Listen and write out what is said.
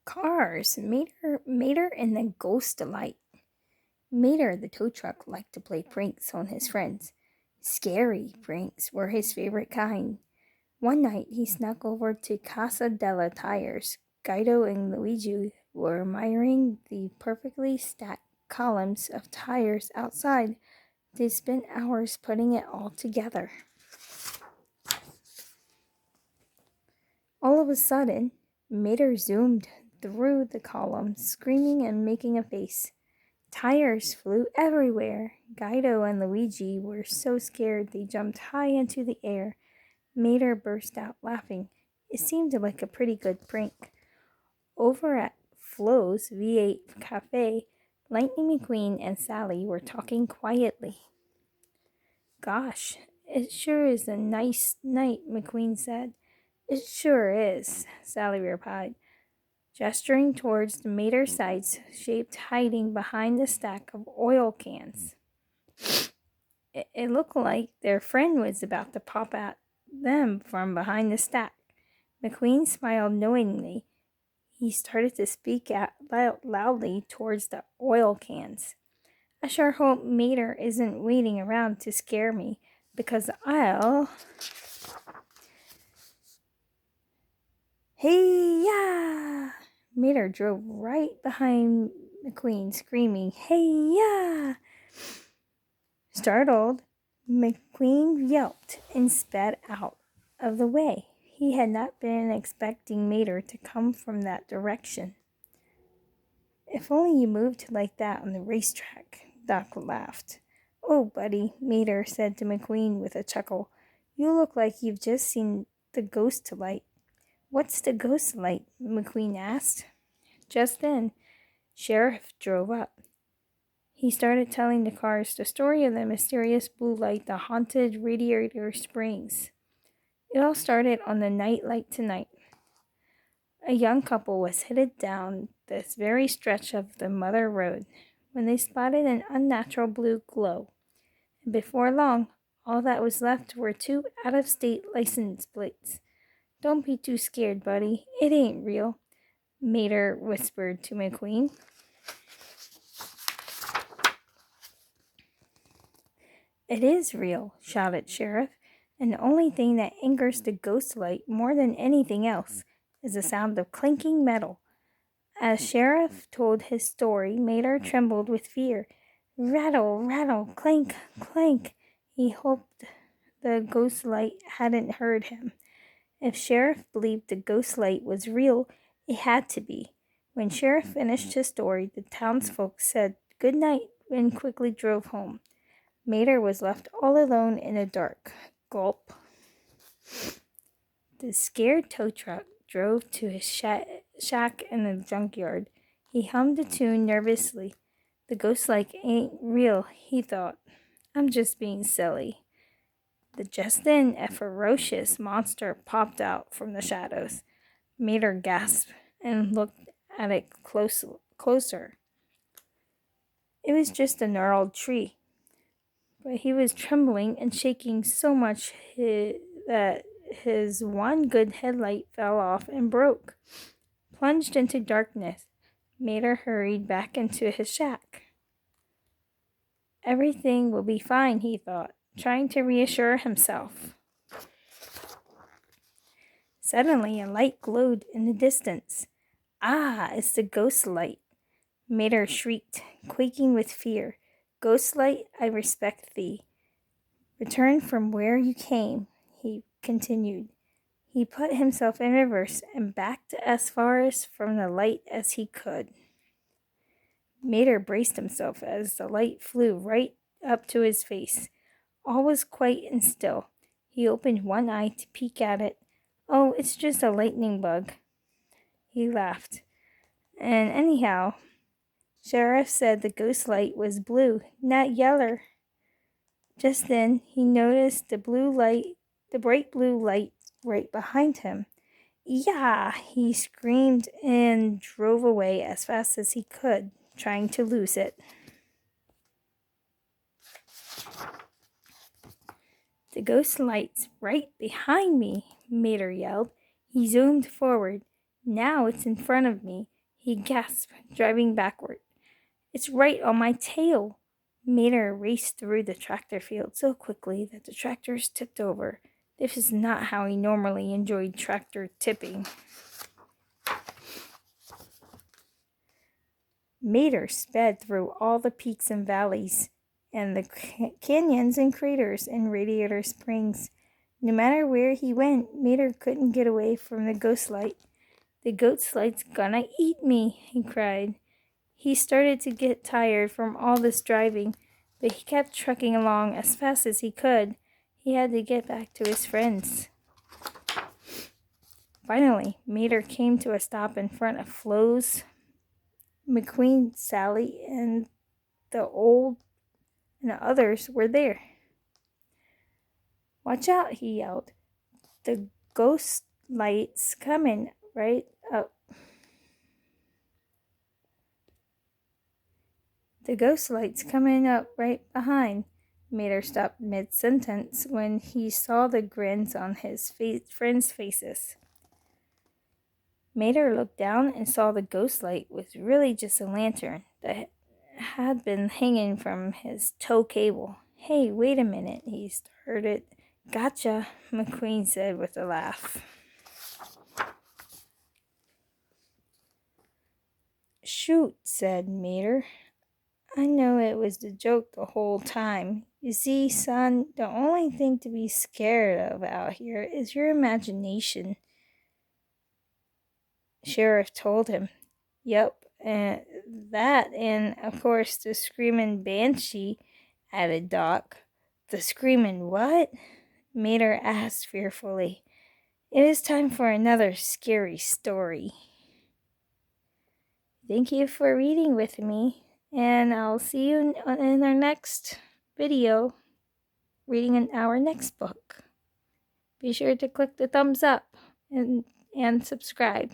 Cars, Mater and the Ghost Delight. Mater, the tow truck, liked to play pranks on his friends. Scary pranks were his favorite kind. One night he snuck over to Casa della Tires. Guido and Luigi were admiring the perfectly stacked columns of tires outside. They spent hours putting it all together. All of a sudden, Mater zoomed through the columns, screaming and making a face. Tires flew everywhere. Guido and Luigi were so scared they jumped high into the air. Mater burst out laughing. It seemed like a pretty good prank. Over at Flo's V8 Cafe, Lightning McQueen and Sally were talking quietly. "Gosh, it sure is a nice night," McQueen said. "It sure is," Sally replied, gesturing towards the Mater sights shaped hiding behind the stack of oil cans. It looked like their friend was about to pop at them from behind the stack. McQueen smiled knowingly. He started to speak out loudly towards the oil cans. "I sure hope Mater isn't waiting around to scare me, because I'll..." "Hey-ya!" Mater drove right behind McQueen, screaming, "Hey-ya!" Startled, McQueen yelped and sped out of the way. He had not been expecting Mater to come from that direction. "If only you moved like that on the racetrack," Doc laughed. "Oh, buddy," Mater said to McQueen with a chuckle, "you look like you've just seen the ghost light." "What's the ghost light?" McQueen asked. Just then, Sheriff drove up. He started telling the cars the story of the mysterious blue light that haunted Radiator Springs. It all started on the night like tonight. A young couple was headed down this very stretch of the Mother Road when they spotted an unnatural blue glow. And before long, all that was left were two out-of-state license plates. "Don't be too scared, buddy. It ain't real," Mater whispered to McQueen. "It is real," shouted Sheriff, "and the only thing that angers the ghost light more than anything else is the sound of clinking metal." As Sheriff told his story, Mater trembled with fear. Rattle, rattle, clank, clank. He hoped the ghost light hadn't heard him. If Sheriff believed the ghost light was real, it had to be. When Sheriff finished his story, the townsfolk said good night and quickly drove home. Mater was left all alone in the dark. Gulp. The scared tow truck drove to his shack in the junkyard. He hummed a tune nervously. "The ghost light ain't real," he thought. "I'm just being silly." Just then, a ferocious monster popped out from the shadows. Mater gasped and looked at it closer. It was just a gnarled tree, but he was trembling and shaking so much that his one good headlight fell off and broke. Plunged into darkness, Mater hurried back into his shack. Everything will be fine, he thought, trying to reassure himself. Suddenly, a light glowed in the distance. "Ah, it's the ghost light," Mater shrieked, quaking with fear. "Ghost light, I respect thee. Return from where you came," he continued. He put himself in reverse and backed as far from the light as he could. Mater braced himself as the light flew right up to his face. All was quiet and still. He opened one eye to peek at it. "Oh, it's just a lightning bug." He laughed. "And anyhow," Sheriff said, "the ghost light was blue, not yeller." Just then he noticed the bright blue light right behind him. "Yeah!" he screamed and drove away as fast as he could, trying to lose it. "The ghost light's right behind me," Mater yelled. He zoomed forward. "Now it's in front of me. he gasped, driving backward. It's right on my tail. Mater raced through the tractor field so quickly that the tractors tipped over. This is not how he normally enjoyed tractor tipping. Mater sped through all the peaks and valleys, and the canyons and craters in Radiator Springs. No matter where he went, Mater couldn't get away from the ghost light. The ghost light's gonna eat me, he cried. He started to get tired from all this driving, but he kept trucking along as fast as he could. He had to get back to his friends. Finally, Mater came to a stop in front of Flo's. McQueen, Sally, and the others were there. Watch out, he yelled. The ghost light's coming right up. The ghost light's coming up right behind. Mater stopped mid-sentence when he saw the grins on his friends' faces. Mater looked down and saw the ghost light was really just a lantern that had been hanging from his tow cable. Hey, wait a minute, he started. Gotcha, McQueen said with a laugh. Shoot, said Mater. I know it was the joke the whole time. You see, son, the only thing to be scared of out here is your imagination. Sheriff told him. Yep, and that, and of course the screaming banshee, added Doc. The screaming what? Mater asked fearfully. It is time for another scary story. Thank you for reading with me, and I'll see you in our next video, reading our next book. Be sure to click the thumbs up and subscribe.